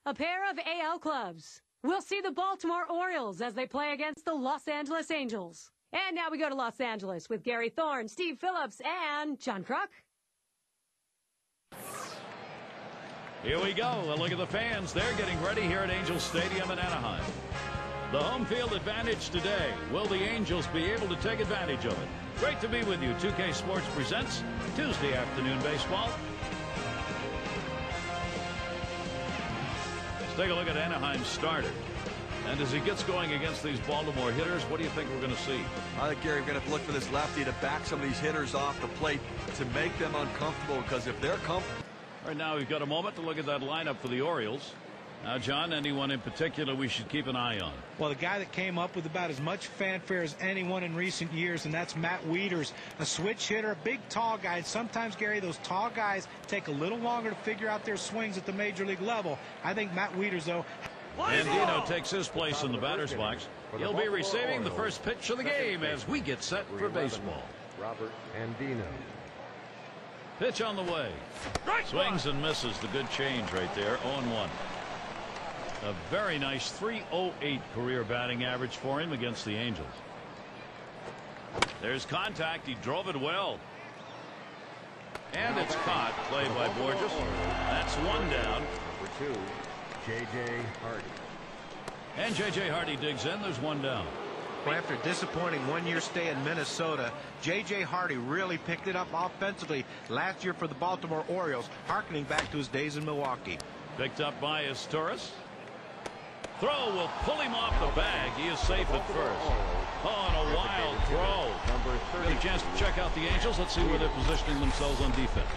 A pair of AL clubs. We'll see the Baltimore Orioles as they play against the Los Angeles Angels. And now we go to Los Angeles with Gary Thorne, Steve Phillips, and John Kruk. Here we go. A look at the fans. They're getting ready here at Angels Stadium in Anaheim. The home field advantage today. Will the Angels be able to take advantage of it? Great to be with you. 2K Sports presents Tuesday afternoon baseball. Let's take a look at Anaheim's starter. And as he gets going against these Baltimore hitters, what do you think we're going to see? I think, Gary, we're going to have to look for this lefty to back some of these hitters off the plate to make them uncomfortable, because if they're comfortable. All right, now we've got a moment to look at that lineup for the Orioles. Now, John, anyone in particular we should keep an eye on? Well, the guy that came up with about as much fanfare as anyone in recent years, and that's Matt Wieters, a switch hitter, a big, tall guy. And sometimes, Gary, those tall guys take a little longer to figure out their swings at the major league level. I think Matt Wieters, though. Andino takes his place in the batter's box. He'll be receiving the first pitch of the game as we get set for baseball. Robert Andino. Pitch on the way. Swings and misses. The good change right there. 0-1. A very nice 308 career batting average for him against the Angels. There's contact. He drove it well. And it's caught. Play by Borges. That's one down. Number 2, J.J. Hardy. And J.J. Hardy digs in. There's one down. Well, after a disappointing one-year stay in Minnesota, J.J. Hardy really picked it up offensively last year for the Baltimore Orioles, harkening back to his days in Milwaukee. Picked up by Torres. Throw will pull him off the bag. He is safe at first. Oh, and a wild throw. Get a chance to check out the Angels. Let's see where they're positioning themselves on defense.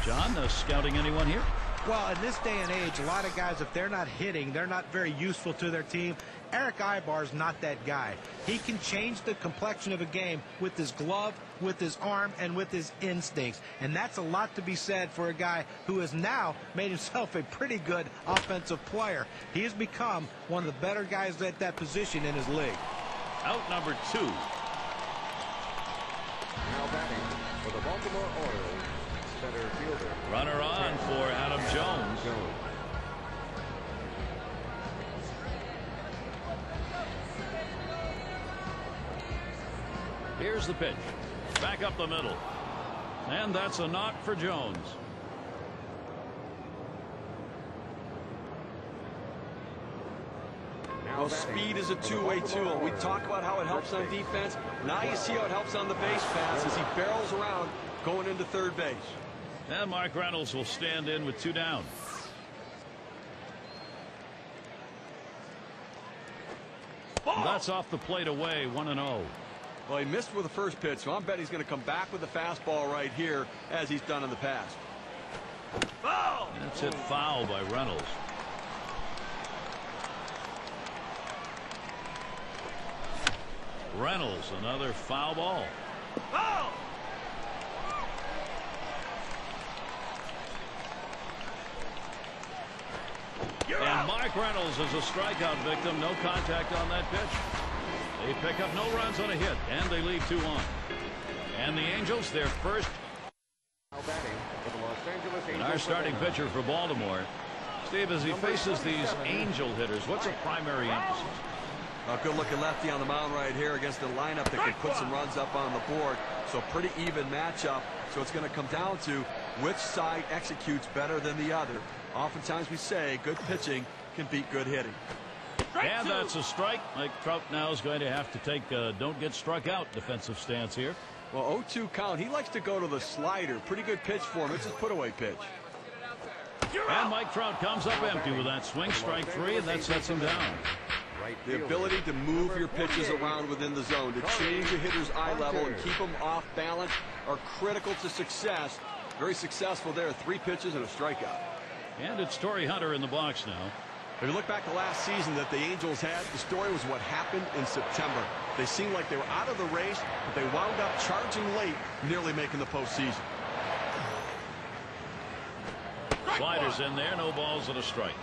John, scouting anyone here? Well, in this day and age, a lot of guys, if they're not hitting, they're not very useful to their team. Eric Ibar's not that guy. He can change the complexion of a game with his glove, with his arm, and with his instincts. And that's a lot to be said for a guy who has now made himself a pretty good offensive player. He has become one of the better guys at that position in his league. Out number 2. Now batting for the Baltimore Orioles, center fielder. Runner on for Adam Jones. Here's the pitch. Back up the middle. And that's a knock for Jones. Well, speed is a two-way tool. We talk about how it helps on defense. Now you see how it helps on the base pass as he barrels around going into third base. And Mark Reynolds will stand in with 2 down. That's off the plate away. 1-0. Well, he missed with the first pitch, so I bet he's going to come back with the fastball right here as he's done in the past. That's hit foul by Reynolds. Reynolds, another foul ball. And Mark Reynolds is a strikeout victim. No contact on that pitch. They pick up no runs on a hit, and they leave 2 on. And the Angels, their first. Now batting for the Los Angeles Angels. And our starting pitcher for Baltimore. Steve, as he faces these Angel hitters, what's a primary emphasis? A good-looking lefty on the mound right here against a lineup that can put some runs up on the board. So pretty even matchup. So it's going to come down to which side executes better than the other. Oftentimes we say good pitching can beat good hitting. And that's a strike. Mike Trout now is going to have to take a don't get struck out defensive stance here. Well, 0-2 count. He likes to go to the slider. Pretty good pitch for him. It's his put-away pitch. And Mike Trout comes up empty with that swing. Strike 3, and that sets him down. The ability to move your pitches around within the zone, to change a hitter's eye level and keep them off balance are critical to success. Very successful there. 3 pitches and a strikeout. And it's Torrey Hunter in the box now. If you look back to last season that the Angels had, the story was what happened in September. They seemed like they were out of the race, but they wound up charging late, nearly making the postseason. Sliders in there, no balls and a strike.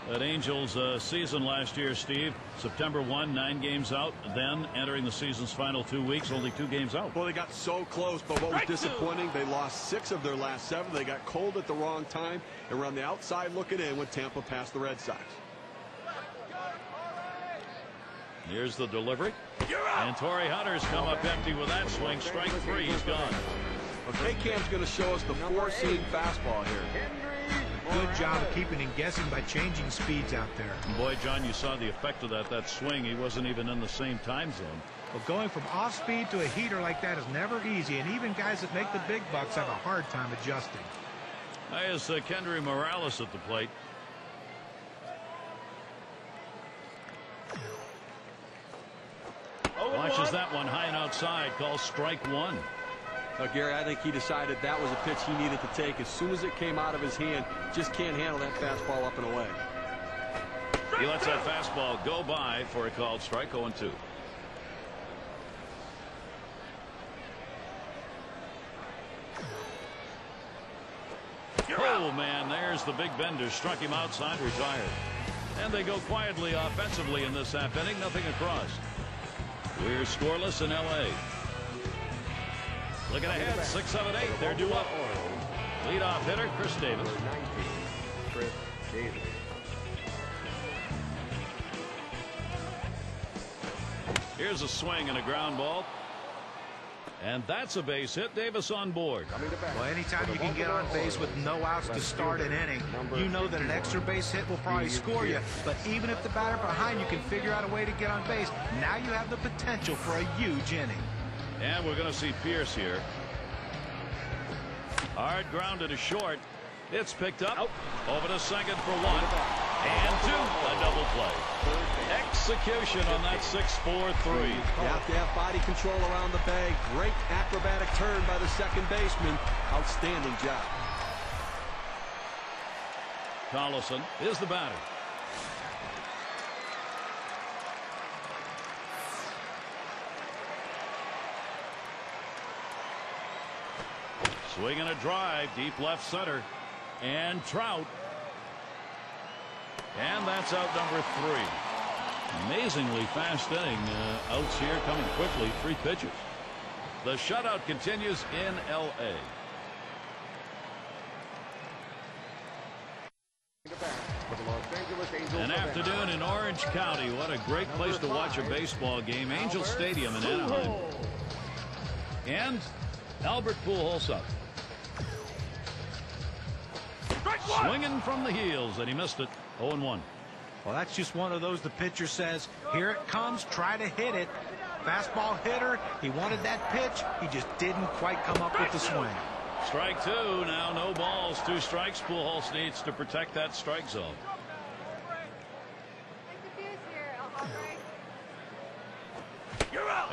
That Angels season last year, Steve, September 1, 9 games out. Then entering the season's final 2 weeks, only 2 games out. Well, they got so close, but what was disappointing, they lost 6 of their last 7. They got cold at the wrong time and were on the outside looking in when Tampa passed the Red Sox. Here's the delivery. And Torrey Hunter's come up empty with that swing. Strike 3. He's gone. Okay, Cam's going to show us the 4-seam fastball here. Good job of keeping him guessing by changing speeds out there. And boy, John, you saw the effect of that swing. He wasn't even in the same time zone. Well, going from off speed to a heater like that is never easy, and even guys that make the big bucks have a hard time adjusting. There's Kendry Morales at the plate. Watches that one high and outside. Calls strike 1. Gary, I think he decided that was a pitch he needed to take as soon as it came out of his hand. Just can't handle that fastball up and away. He lets that fastball go by for a called strike. 0-2. Oh, man, there's the big bender. Struck him outside, retired. And they go quietly offensively in this half inning. Nothing across. We're scoreless in L.A. Looking ahead, 6, 7, 8. They're due up. Leadoff hitter, Chris Davis. Chris Davis. Here's a swing and a ground ball. And that's a base hit. Davis on board. Well, anytime you can get on base with no outs to start an inning, you know that an extra base hit will probably score you. But even if the batter behind you can figure out a way to get on base, now you have the potential for a huge inning. And we're going to see Pierce here. Hard grounded to short. It's picked up. Over to second for 1. And 2. A double play. Execution on that 6-4-3. You have to have body control around the bag. Great acrobatic turn by the second baseman. Outstanding job. Collison is the batter. Swinging a drive deep left center. And Trout. And that's out number 3. Amazingly fast inning. Outs here coming quickly. 3 pitches. The shutout continues in L.A. An afternoon in Orange County. What a great place to watch a baseball game. Angel Stadium in Anaheim. And Albert Pujols up. Swinging from the heels, and he missed it. 0-1. Well, that's just one of those the pitcher says, here it comes, try to hit it. Fastball hitter, he wanted that pitch, he just didn't quite come up with the swing. Strike 2, now no balls, 2 strikes. Pujols needs to protect that strike zone.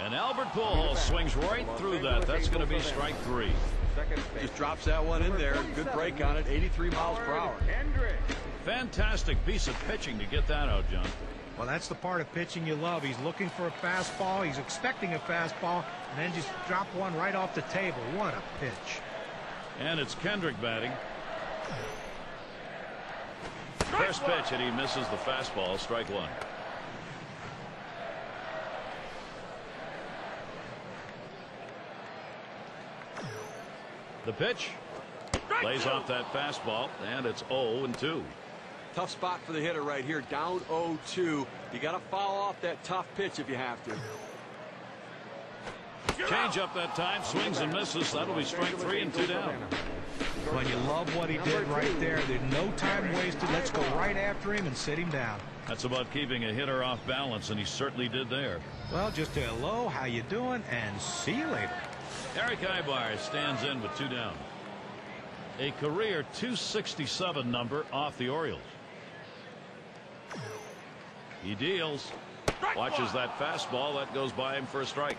And Albert Pujols swings right through that. That's going to be strike 3. Just drops that one in there. Good break on it. 83 miles per hour. Fantastic piece of pitching to get that out, John. Well, that's the part of pitching you love. He's looking for a fastball. He's expecting a fastball, and then just drop one right off the table. What a pitch. And it's Kendrick batting. First pitch, and he misses the fastball. Strike 1. The pitch lays off that fastball, and it's 0-2. Tough spot for the hitter right here. Down 0-2. You got to foul off that tough pitch if you have to. Change up that time. Swings and misses. That'll be strike 3 and 2 down. Well, you love what he did right there. There's no time wasted. Let's go right after him and sit him down. That's about keeping a hitter off balance, and he certainly did there. Well, just a hello, how you doing, and see you later. Eric Ibar stands in with 2 down. A career .267 number off the Orioles. He deals. Watches that fastball. That goes by him for a strike.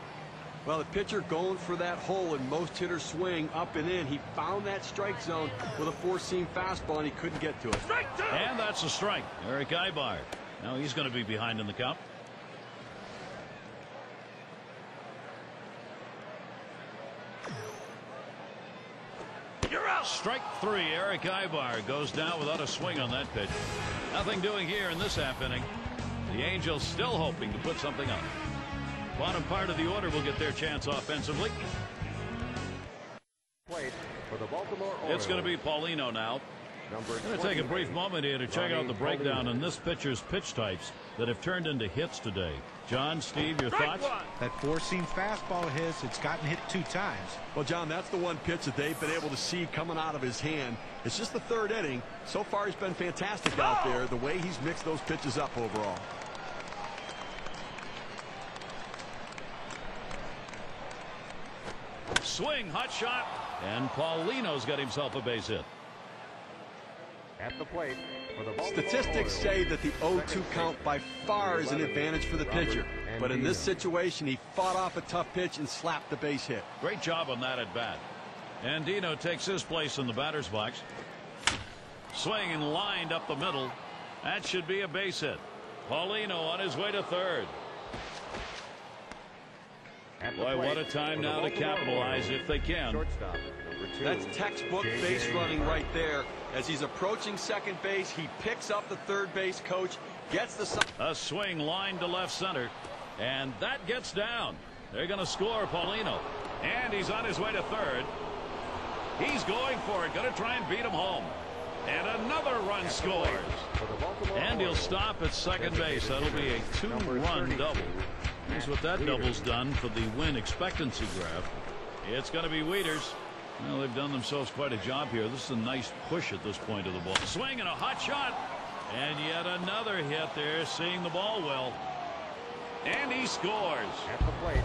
Well, the pitcher going for that hole, and most hitters swing up and in. He found that strike zone with a 4-seam fastball, and he couldn't get to it. And that's a strike. Eric Ibar. Now he's going to be behind in the count. Strike three. Eric Ibar goes down without a swing on that pitch. Nothing doing here in this half inning. The Angels still hoping to put something up. Bottom part of the order will get their chance offensively. Plate for the Baltimore Orioles. It's going to be Paulino now. Going to take a brief moment here to check out the breakdown in this pitcher's pitch types that have turned into hits today. John, Steve, your thoughts? That four-seam fastball of his, it's gotten hit 2 times. Well, John, that's the one pitch that they've been able to see coming out of his hand. It's just the 3rd inning. So far, he's been fantastic out there, the way he's mixed those pitches up overall. Swing, hot shot, and Paulino's got himself a base hit. At the plate for the Baltimore Statistics say that the 0-2 count by far is an advantage for the pitcher. But in this situation, he fought off a tough pitch and slapped the base hit. Great job on that at bat. Andino takes his place in the batter's box. Swing and lined up the middle. That should be a base hit. Paulino on his way to 3rd. Boy, what a time now to capitalize if they can. Shortstop, number 2. That's textbook base running right there. As he's approaching second base, he picks up the third base coach, gets the... A swing line to left center, and that gets down. They're going to score Paulino, and he's on his way to 3rd. He's going for it, going to try and beat him home. And another run scores. And he'll stop at second base. That'll be a 2-run double. Here's what that double's done for the win expectancy graph. It's going to be Wieters. Well, they've done themselves quite a job here. This is a nice push at this point of the ball. Swing and a hot shot. And yet another hit there, seeing the ball well. And he scores. At the plate.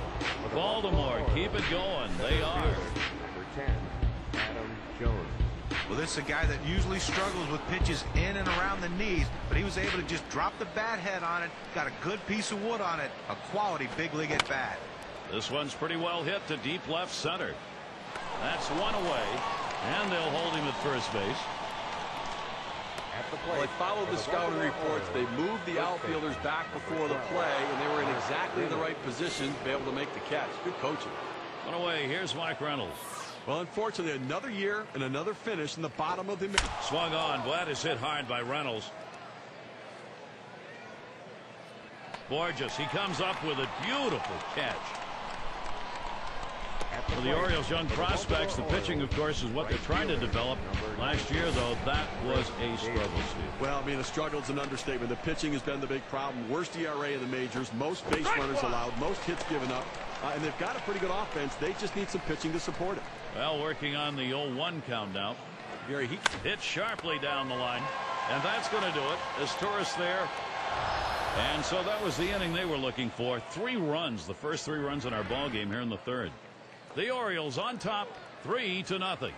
Baltimore, keep it going. They are. Number 10, Adam Jones. Well, this is a guy that usually struggles with pitches in and around the knees, but he was able to just drop the bat head on it, got a good piece of wood on it, a quality big league at bat. This one's pretty well hit to deep left center. That's one away, and they'll hold him at first base. At the Well, plate. they followed the scouting reports. They moved the outfielders back before the play, and they were in exactly the right position to be able to make the catch. Good coaching. One away. Here's Mike Reynolds. Well, unfortunately, another year and another finish in the bottom of the middle. Swung on. Vlad is hit hard by Reynolds. Borges, he comes up with a beautiful catch. For the Orioles' young prospects, the pitching, of course, is what they're trying to develop. Last year, though, that was a struggle, Steve. Well, I mean, a struggle's an understatement. The pitching has been the big problem. Worst ERA in the majors, most base runners allowed, most hits given up. And they've got a pretty good offense. They just need some pitching to support it. Well, working on the 0-1 count now. Gary, he hit sharply down the line. And that's going to do it. As tourists there. And so that was the inning they were looking for. 3 runs, the first 3 runs in our ball game here in the 3rd. The Orioles on top, 3-0.